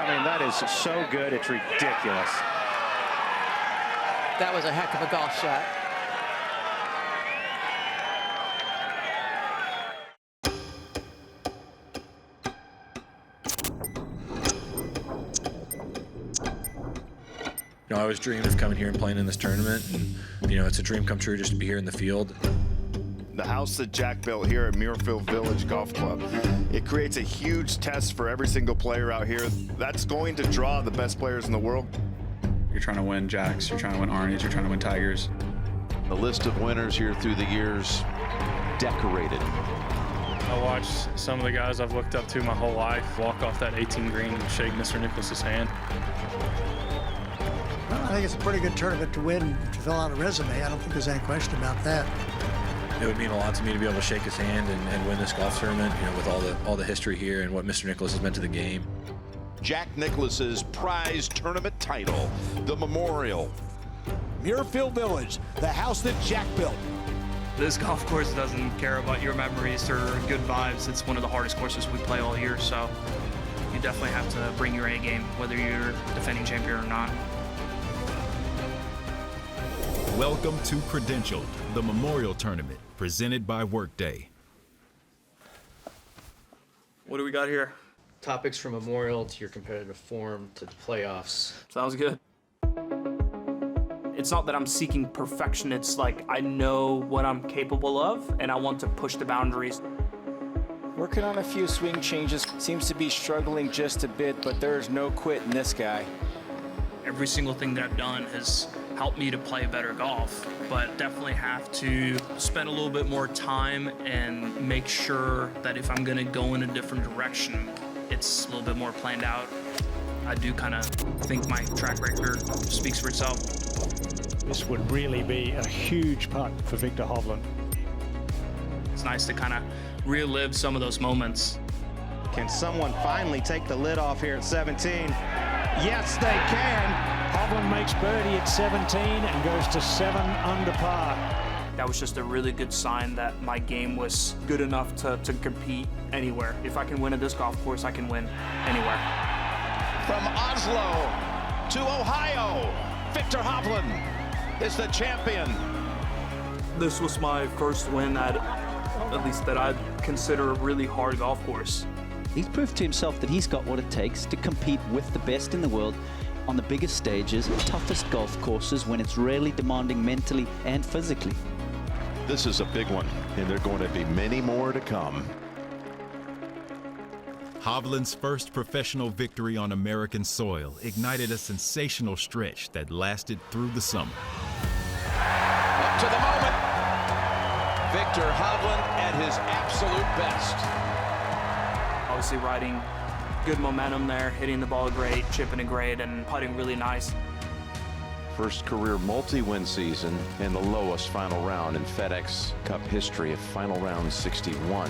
I mean, that is so good, it's ridiculous. That was a heck of a golf shot. I always dreamed of coming here and playing in this tournament. And, it's a dream come true just to be here in the field. The house that Jack built here at Muirfield Village Golf Club. It creates a huge test for every single player out here. That's going to draw the best players in the world. You're trying to win Jacks, you're trying to win Arnies, you're trying to win Tigers. The list of winners here through the years, decorated. I watched some of the guys I've looked up to my whole life walk off that 18 green and shake Mr. Nicklaus's hand. Well, I think it's a pretty good tournament to win, to fill out a resume. I don't think there's any question about that. It would mean a lot to me to be able to shake his hand and win this golf tournament, with all the history here and what Mr. Nicklaus has meant to the game. Jack Nicklaus's prize tournament title, the Memorial. Muirfield Village, the house that Jack built. This golf course doesn't care about your memories or good vibes. It's one of the hardest courses we play all year, so you definitely have to bring your A game, whether you're defending champion or not. Welcome to Credentialed, the Memorial Tournament, presented by Workday. What do we got here? Topics from Memorial to your competitive form to the playoffs. Sounds good. It's not that I'm seeking perfection, it's like I know what I'm capable of and I want to push the boundaries. Working on a few swing changes, seems to be struggling just a bit, but there's no quit in this guy. Every single thing that I've done has helped me to play better golf, but definitely have to spend a little bit more time and make sure that if I'm gonna go in a different direction, it's a little bit more planned out. I do kind of think my track record speaks for itself. This would really be a huge putt for Victor Hovland. It's nice to kind of relive some of those moments. Can someone finally take the lid off here at 17? Yes, they can. Hovland makes birdie at 17 and goes to 7 under par. That was just a really good sign that my game was good enough to compete anywhere. If I can win at this golf course, I can win anywhere. From Oslo to Ohio, Victor Hovland is the champion. This was my first win at least that I'd consider a really hard golf course. He's proved to himself that he's got what it takes to compete with the best in the world on the biggest stages, toughest golf courses, when it's really demanding mentally and physically. This is a big one, and there are going to be many more to come. Hovland's first professional victory on American soil ignited a sensational stretch that lasted through the summer. Up to the moment, Victor Hovland at his absolute best. Obviously riding good momentum there, hitting the ball great, chipping it great, and putting really nice. First career multi-win season and the lowest final round in FedEx Cup history at final round 61.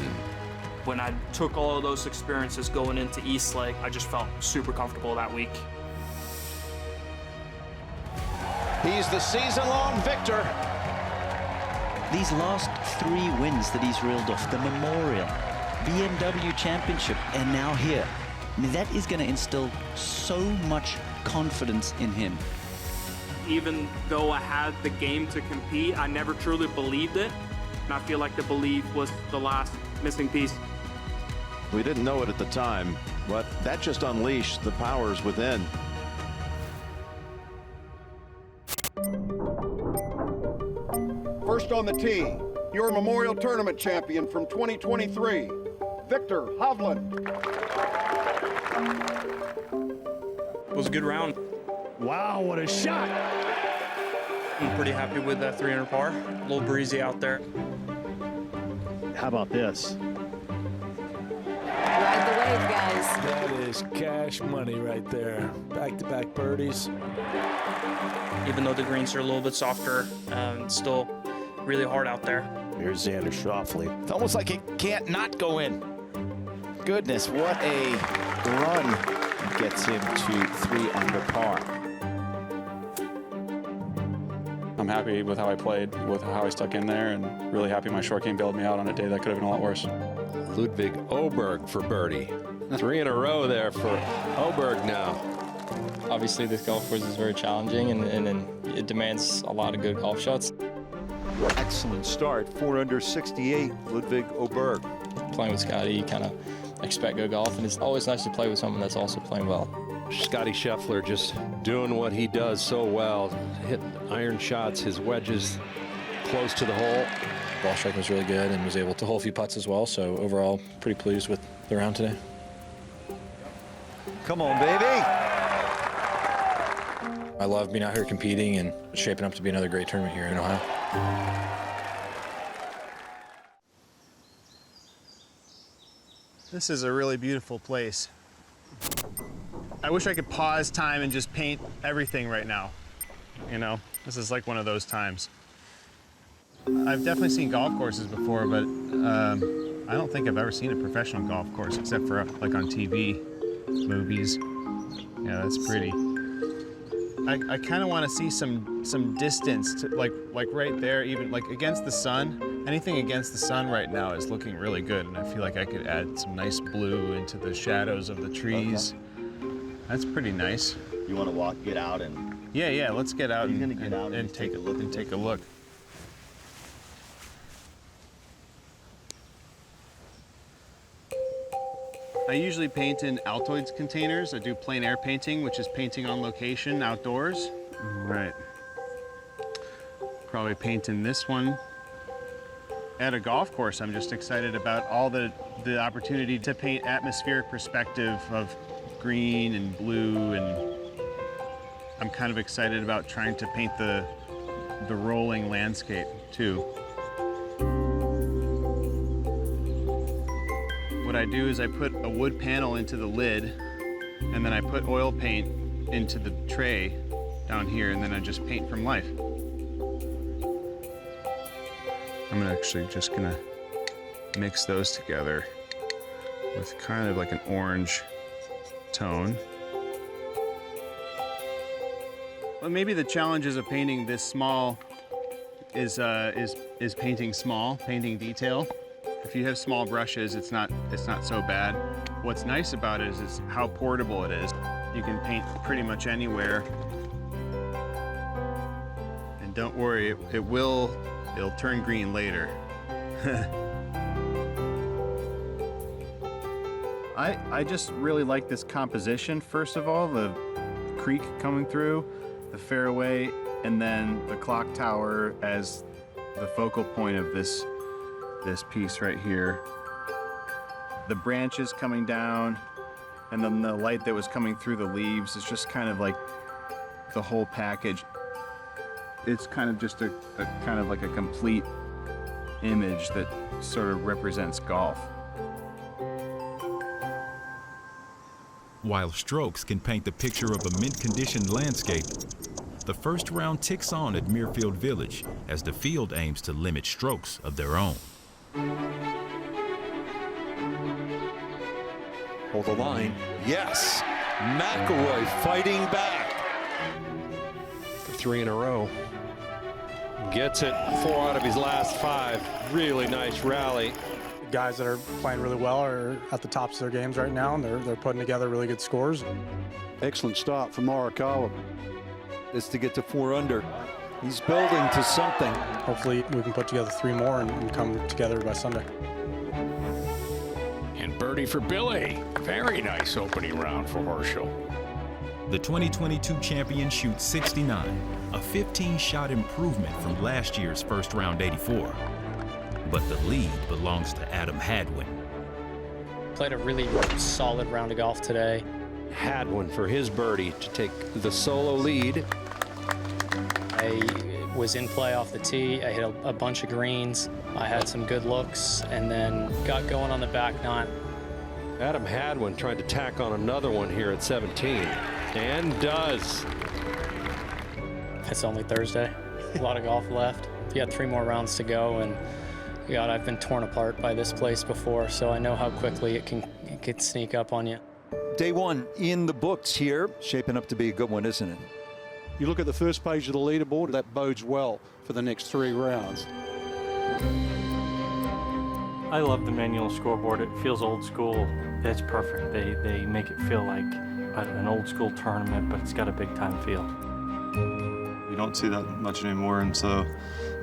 When I took all of those experiences going into East Lake, I just felt super comfortable that week. He's the season-long victor. These last 3 wins that he's reeled off, the Memorial, BMW Championship, and now here, I mean, that is going to instill so much confidence in him. Even though I had the game to compete, I never truly believed it. And I feel like the belief was the last missing piece. We didn't know it at the time, but that just unleashed the powers within. First on the tee, your Memorial Tournament champion from 2023, Victor Hovland. It was a good round. Wow, what a shot! I'm pretty happy with that 300 par. A little breezy out there. How about this? Ride the wave, guys. That is cash money right there. Back-to-back birdies. Even though the greens are a little bit softer, it's still really hard out there. Here's Xander Schauffele. It's almost like it can't not go in. Goodness, what a run gets him to 3 under par. I'm happy with how I played, with how I stuck in there, and really happy my short game bailed me out on a day that could have been a lot worse. Ludwig Oberg for birdie. 3 in a row there for Oberg now. Obviously, this golf course is very challenging, and it demands a lot of good golf shots. Excellent start, 4 under 68, Ludwig Oberg. Playing with Scotty, you kind of expect good golf, and it's always nice to play with someone that's also playing well. Scotty Scheffler just doing what he does so well. Hitting iron shots, his wedges close to the hole. Ball striking was really good and was able to hole a few putts as well. So overall, pretty pleased with the round today. Come on, baby. I love being out here competing and shaping up to be another great tournament here in Ohio. This is a really beautiful place. I wish I could pause time and just paint everything right now. You know, this is like one of those times. I've definitely seen golf courses before, but I don't think I've ever seen a professional golf course except for like on TV, movies. Yeah, that's pretty. I kind of want to see some distance to like right there, even like against the sun. Anything against the sun right now is looking really good, and I feel like I could add some nice blue into the shadows of the trees. Okay. That's pretty nice. You want to get out and? Yeah, let's get out and take a look. I usually paint in Altoids containers. I do plein air painting, which is painting on location outdoors. Right. Probably paint in this one. At a golf course, I'm just excited about all the opportunity to paint atmospheric perspective of green and blue, and I'm kind of excited about trying to paint the rolling landscape too. What I do is I put a wood panel into the lid, and then I put oil paint into the tray down here, and then I just paint from life. I'm actually just gonna mix those together with kind of like an orange tone. Well, maybe the challenges of painting this small is painting small, painting detail. If you have small brushes, it's not so bad. What's nice about it is how portable it is. You can paint pretty much anywhere. And don't worry, it'll turn green later. I just really like this composition. First of all, the creek coming through, the fairway, and then the clock tower as the focal point of this piece right here. The branches coming down, and then the light that was coming through the leaves is just kind of like the whole package. It's kind of just a kind of like a complete image that sort of represents golf. While strokes can paint the picture of a mint-conditioned landscape, the first round ticks on at Muirfield Village as the field aims to limit strokes of their own. Hold the line. Yes. McIlroy fighting back. 3 in a row. Gets it 4 out of his last 5. Really nice rally. Guys that are playing really well are at the tops of their games right now, and they're putting together really good scores. Excellent start from Morikawa. It's to get to 4 under. He's building to something. Hopefully we can put together 3 more and come together by Sunday. And birdie for Billy. Very nice opening round for Horschel. The 2022 champion shoots 69, a 15-shot improvement from last year's first round 84. But the lead belongs to Adam Hadwin. Played a really solid round of golf today. Hadwin for his birdie to take the solo lead. I was in play off the tee. I hit a bunch of greens. I had some good looks and then got going on the back nine. Adam Hadwin tried to tack on another one here at 17, and does. It's only Thursday. A lot of golf left. You got 3 more rounds to go, and God, I've been torn apart by this place before, so I know how quickly it can sneak up on you. Day 1 in the books here, shaping up to be a good one, isn't it? You look at the first page of the leaderboard, that bodes well for the next 3 rounds. I love the manual scoreboard. It feels old school. It's perfect. They make it feel like an old school tournament, but it's got a big time feel. You don't see that much anymore, and so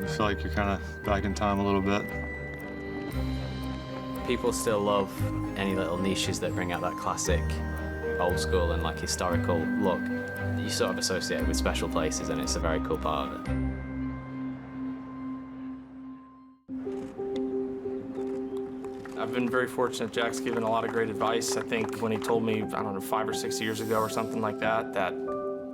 you feel like you're kind of back in time a little bit. People still love any little niches that bring out that classic, old school and like historical look that you sort of associate with special places, and it's a very cool part of it. I've been very fortunate. Jack's given a lot of great advice. I think when he told me, I don't know, 5 or 6 years ago or something like that,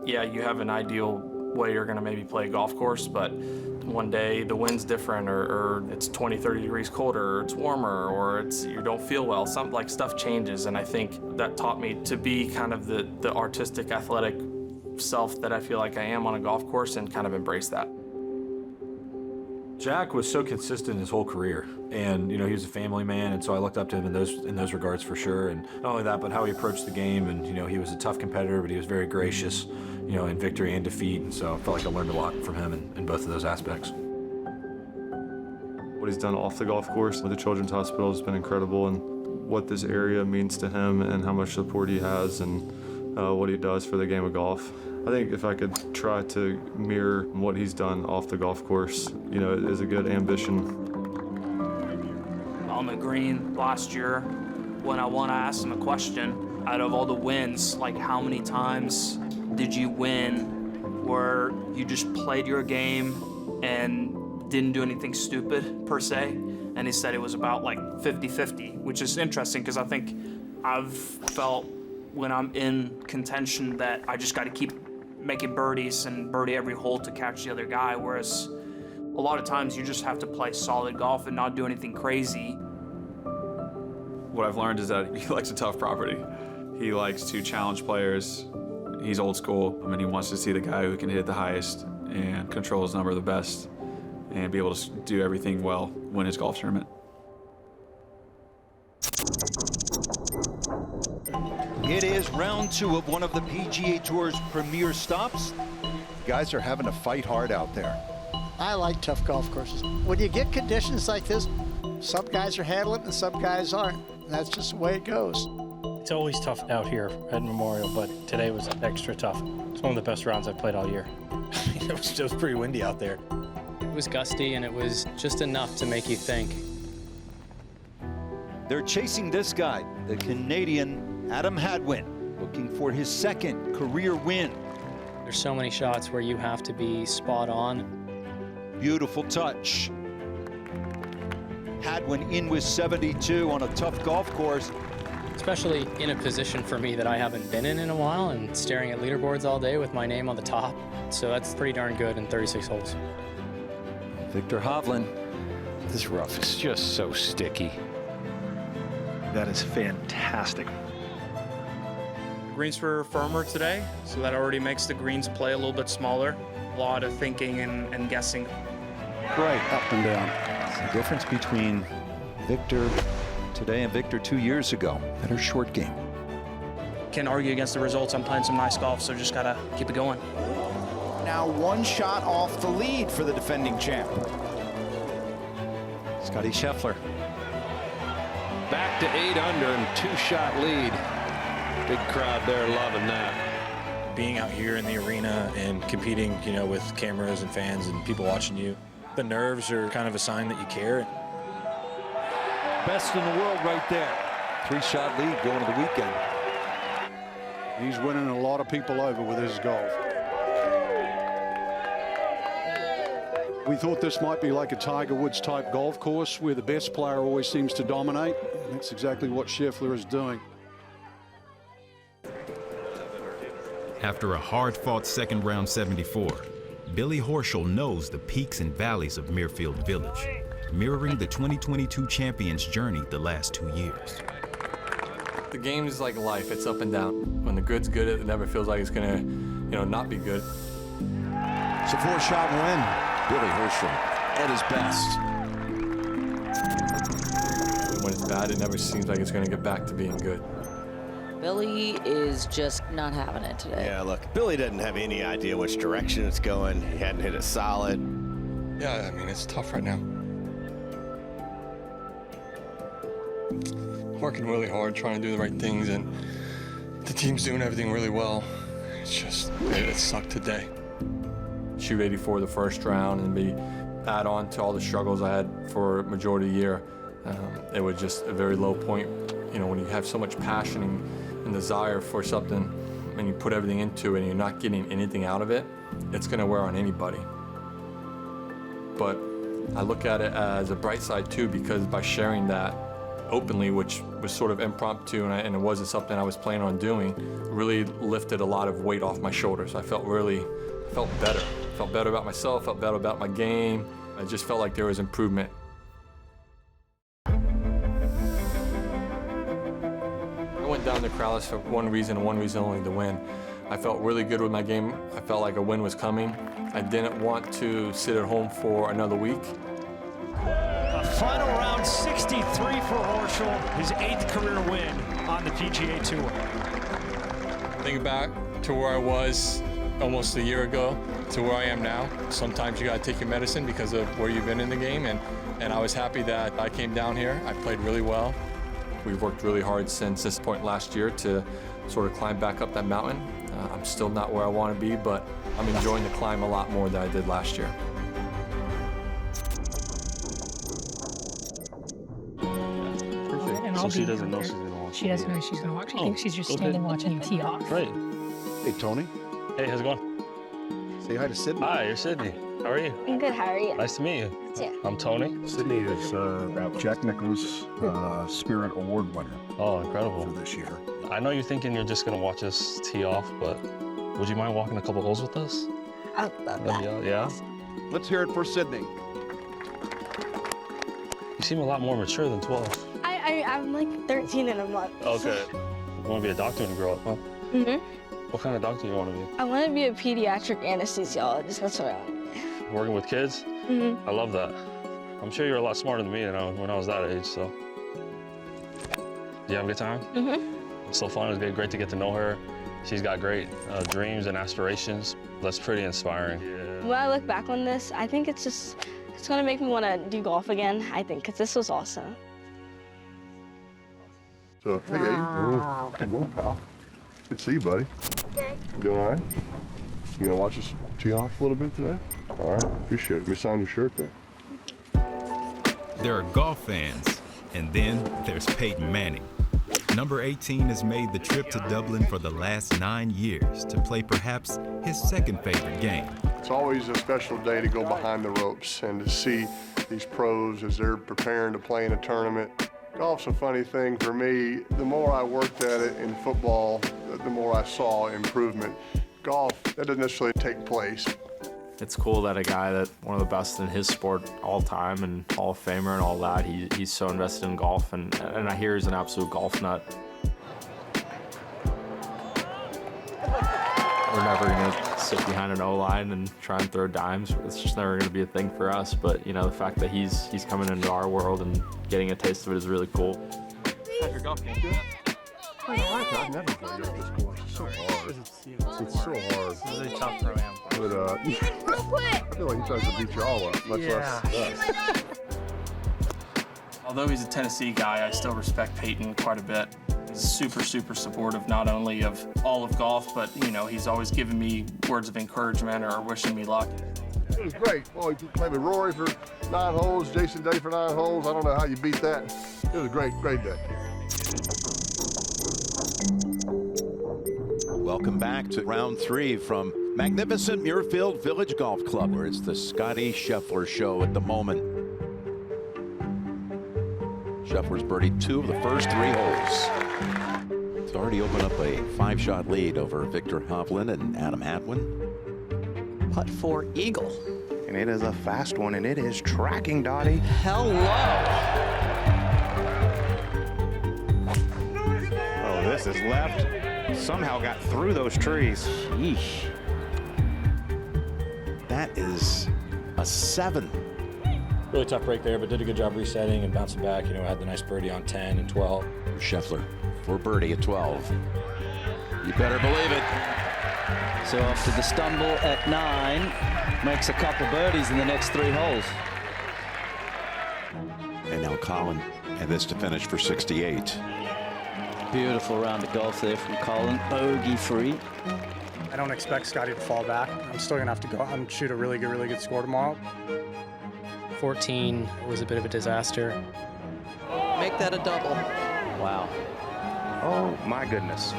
yeah, you have an ideal way you're gonna maybe play a golf course, but one day the wind's different, or it's 20, 30 degrees colder, or it's warmer, or you don't feel well. Stuff changes, and I think that taught me to be kind of the artistic, athletic self that I feel like I am on a golf course, and kind of embrace that. Jack was so consistent his whole career, and he was a family man, and so I looked up to him in those regards for sure. And not only that, but how he approached the game, and he was a tough competitor, but he was very gracious, in victory and defeat. And so I felt like I learned a lot from him in both of those aspects. What he's done off the golf course with the Children's Hospital has been incredible, and what this area means to him, and how much support he has, and what he does for the game of golf. I think if I could try to mirror what he's done off the golf course, it is a good ambition. On the green last year, when I won, I asked him a question. Out of all the wins, like how many times did you win where you just played your game and didn't do anything stupid per se? And he said it was about like 50-50, which is interesting because I think I've felt when I'm in contention that I just got to keep making birdies and birdie every hole to catch the other guy, whereas a lot of times you just have to play solid golf and not do anything crazy. What I've learned is that he likes a tough property. He likes to challenge players. He's old school. He wants to see the guy who can hit the highest and control his number the best and be able to do everything well, win his golf tournament. It is round 2 of one of the PGA Tour's premier stops. Guys are having to fight hard out there. I like tough golf courses. When you get conditions like this, some guys are handling it and some guys aren't. That's just the way it goes. It's always tough out here at Memorial, but today was extra tough. It's one of the best rounds I've played all year. It was pretty windy out there. It was gusty, and it was just enough to make you think. They're chasing this guy, the Canadian Adam Hadwin, looking for his 2nd career win. There's so many shots where you have to be spot on. Beautiful touch. Hadwin in with 72 on a tough golf course. Especially in a position for me that I haven't been in a while, and staring at leaderboards all day with my name on the top. So that's pretty darn good in 36 holes. Victor Hovland. This rough is just so sticky. That is fantastic. Greens were firmer today, so that already makes the greens play a little bit smaller. A lot of thinking and guessing. Great, up and down. It's the difference between Victor today and Victor 2 years ago. Better short game. Can't argue against the results. I'm playing some nice golf, so just gotta keep it going. Now 1 shot off the lead for the defending champ. Scotty Scheffler. Back to 8 under and 2-shot lead. Big crowd there loving that. Being out here in the arena and competing, with cameras and fans and people watching you, the nerves are kind of a sign that you care. Best in the world right there. 3-shot lead going to the weekend. He's winning a lot of people over with his golf. We thought this might be like a Tiger Woods type golf course where the best player always seems to dominate. And that's exactly what Scheffler is doing. After a hard-fought second round 74, Billy Horschel knows the peaks and valleys of Muirfield Village, mirroring the 2022 champions' journey the last 2 years. The game is like life. It's up and down. When the good's good, it never feels like it's gonna, not be good. It's a 4-shot win. Billy Horschel at his best. When it's bad, it never seems like it's gonna get back to being good. Billy is just not having it today. Yeah, look, Billy doesn't have any idea which direction it's going. He hadn't hit it solid. Yeah, it's tough right now. working really hard, trying to do the right things, and the team's doing everything really well. It's just, it sucked today. Shoot 84 the first round and be add on to all the struggles I had for a majority of the year. It was just a very low point. You know, when you have so much passion and desire for something and you put everything into it and you're not getting anything out of it, it's gonna wear on anybody. But I look at it as a bright side too, because by sharing that openly, which was sort of impromptu and it wasn't something I was planning on doing, really lifted a lot of weight off my shoulders. I felt better. Felt better about myself, felt better about my game. I just felt like there was improvement. I went down to Corrales for one reason and one reason only, to win. I felt really good with my game. I felt like a win was coming. I didn't want to sit at home for another week. A final round 63 for Horschel, his 8th career win on the PGA Tour. Think back to where I was almost a year ago to where I am now. Sometimes you gotta take your medicine because of where you've been in the game, and I was happy that I came down here. I played really well. We've worked really hard since this point last year to sort of climb back up that mountain. I'm still not where I want to be, but I'm enjoying the climb a lot more than I did last year. So she doesn't know she's gonna watch. She doesn't know she's gonna watch. She thinks she's just standing watching you tee off. Right. Hey, Tony. Hey, how's it going? Say hi to Sydney. Hi, you're Sydney. How are you? I'm good. How are you? Nice to meet you. Yeah. I'm Tony. Sydney is Jack Nicklaus Spirit Award winner. Oh, incredible. For this year. I know you're thinking you're just gonna watch us tee off, but would you mind walking a couple holes with us? I love that. Yeah? Let's hear it for Sydney. You seem a lot more mature than 12. I'm like 13 in a month. Okay. You want to be a doctor when you grow up, huh? Mm-hmm. What kind of doctor do you want to be? I want to be a pediatric anesthesiologist. That's what I want to be. Working with kids? Mm-hmm. I love that. I'm sure you're a lot smarter than me when I was that age, so. Do you have a good time? Mm-hmm. It's so fun. It was great to get to know her. She's got great dreams and aspirations. That's pretty inspiring. Yeah. When I look back on this, I think it's going to make me want to do golf again, I think, because this was awesome. So, hey, wow. Hey, come on, pal. Good to see you, buddy. Okay. You doing all right? You gonna watch us tee off a little bit today? All right, appreciate it. Let me sign your shirt there. There are golf fans, and then there's Peyton Manning. Number 18 has made the trip to Dublin for the last 9 years to play perhaps his second favorite game. It's always a special day to go behind the ropes and to see these pros as they're preparing to play in a tournament. Golf's a funny thing for me. The more I worked at it in football, the more I saw improvement. Golf, that doesn't necessarily take place. It's cool that a guy that one of the best in his sport all time and Hall of Famer and all that, he's so invested in golf, and I hear he's an absolute golf nut. We're never gonna sit behind an O-line and try and throw dimes. It's just never gonna be a thing for us. But you know, the fact that he's coming into our world and getting a taste of it is really cool. How's your golf game? Good. I've never played this course. It's so hard. It's so hard. It's really tough pro-am. But I feel like he tries to beat you all up, much less us. Although he's a Tennessee guy, I still respect Peyton quite a bit. He's super, super supportive, not only of all of golf, but, you know, he's always giving me words of encouragement or wishing me luck. It was great. Well, you played with Rory for 9 holes, Jason Day for 9 holes. I don't know how you beat that. It was a great, great day. Welcome back to round 3 from magnificent Muirfield Village Golf Club, where it's the Scotty Scheffler show at the moment. Scheffler's birdied 2 of the first 3 holes. It's already opened up a 5-shot lead over Victor Hovland and Adam Hadwin. Putt for eagle. And it is a fast one, and it is tracking, Dottie. Hello. Oh, this is left. Somehow got through those trees. Sheesh. That is a 7. Really tough break there, but did a good job resetting and bouncing back. You know, had the nice birdie on 10 and 12. Scheffler for birdie at 12. You better believe it. So after the stumble at 9, makes a couple birdies in the next 3 holes. And now Colin And this to finish for 68. Beautiful round of golf there from Colin, bogey free. I don't expect Scotty to fall back. I'm still gonna have to go out and shoot a really good score tomorrow. 14 was a bit of a disaster. Make that a double. Wow. Oh my goodness.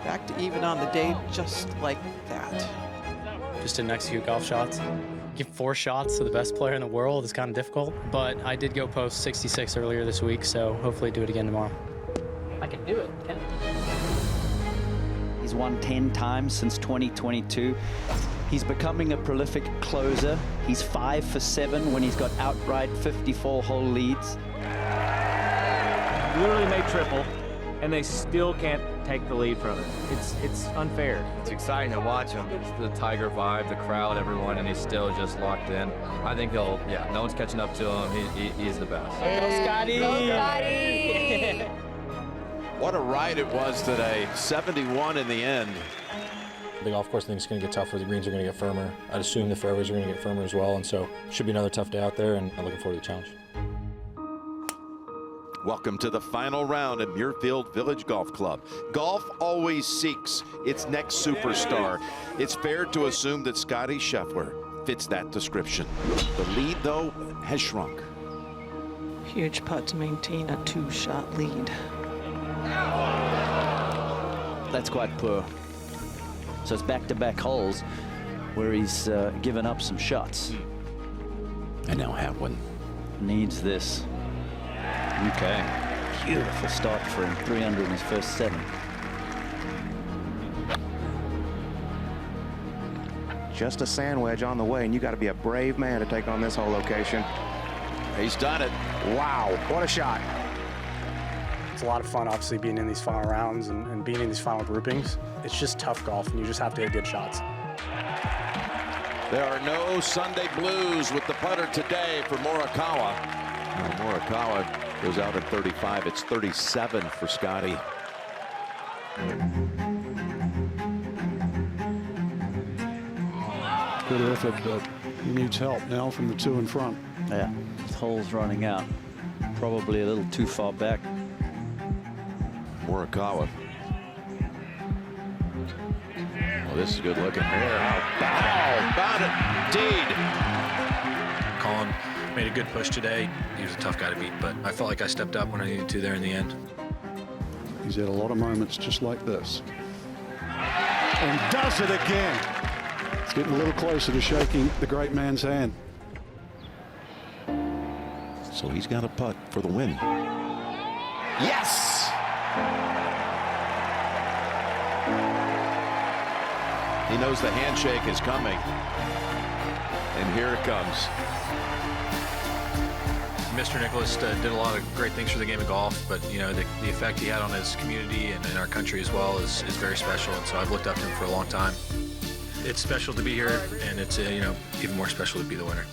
Back to even on the day, just like that. Just didn't execute golf shots. Give 4 shots to the best player in the world is kind of difficult, but I did go post 66 earlier this week, so hopefully do it again tomorrow. I can do it. He's won 10 times since 2022. He's becoming a prolific closer. He's 5 for 7 when he's got outright 54-hole leads. Literally made triple, and they still can't take the lead from it. It's unfair. It's exciting to watch him. It's the Tiger vibe, the crowd, everyone, and he's still just locked in. I think he'll, yeah, no one's catching up to him. He's the best. Go Scotty! Go Scotty! What a ride it was today. 71 in the end. The golf course, I think, is going to get tougher. The greens are going to get firmer. I'd assume the fairways are going to get firmer as well, and so should be another tough day out there, and I'm looking forward to the challenge. Welcome to the final round at Muirfield Village Golf Club. Golf always seeks its next superstar. It's fair to assume that Scotty Scheffler fits that description. The lead, though, has shrunk. Huge putt to maintain a 2-shot lead. That's quite poor. So it's back-to-back holes where he's given up some shots. And now Hadwin needs this. Okay. Beautiful start for him. 300 in his first 7. Just a sand wedge on the way, and you got to be a brave man to take on this whole location. He's done it. Wow, what a shot. It's a lot of fun, obviously, being in these final rounds and being in these final groupings. It's just tough golf, and you just have to hit good shots. There are no Sunday blues with the putter today for Morikawa. Morikawa goes out at 35. It's 37 for Scotty. Good effort, but he needs help now from the 2 in front. Yeah, his hole's running out. Probably a little too far back. Morikawa. Well, this is good looking there. How about it, indeed. Colin made a good push today. He was a tough guy to beat, but I felt like I stepped up when I needed to there in the end. He's had a lot of moments just like this. And does it again. It's getting a little closer to shaking the great man's hand. So he's got a putt for the win. Yes! He knows the handshake is coming. And here it comes. Mr. Nicklaus did a lot of great things for the game of golf, but you know the effect he had on his community and in our country as well is very special. And so I've looked up to him for a long time. It's special to be here, and it's you know, even more special to be the winner.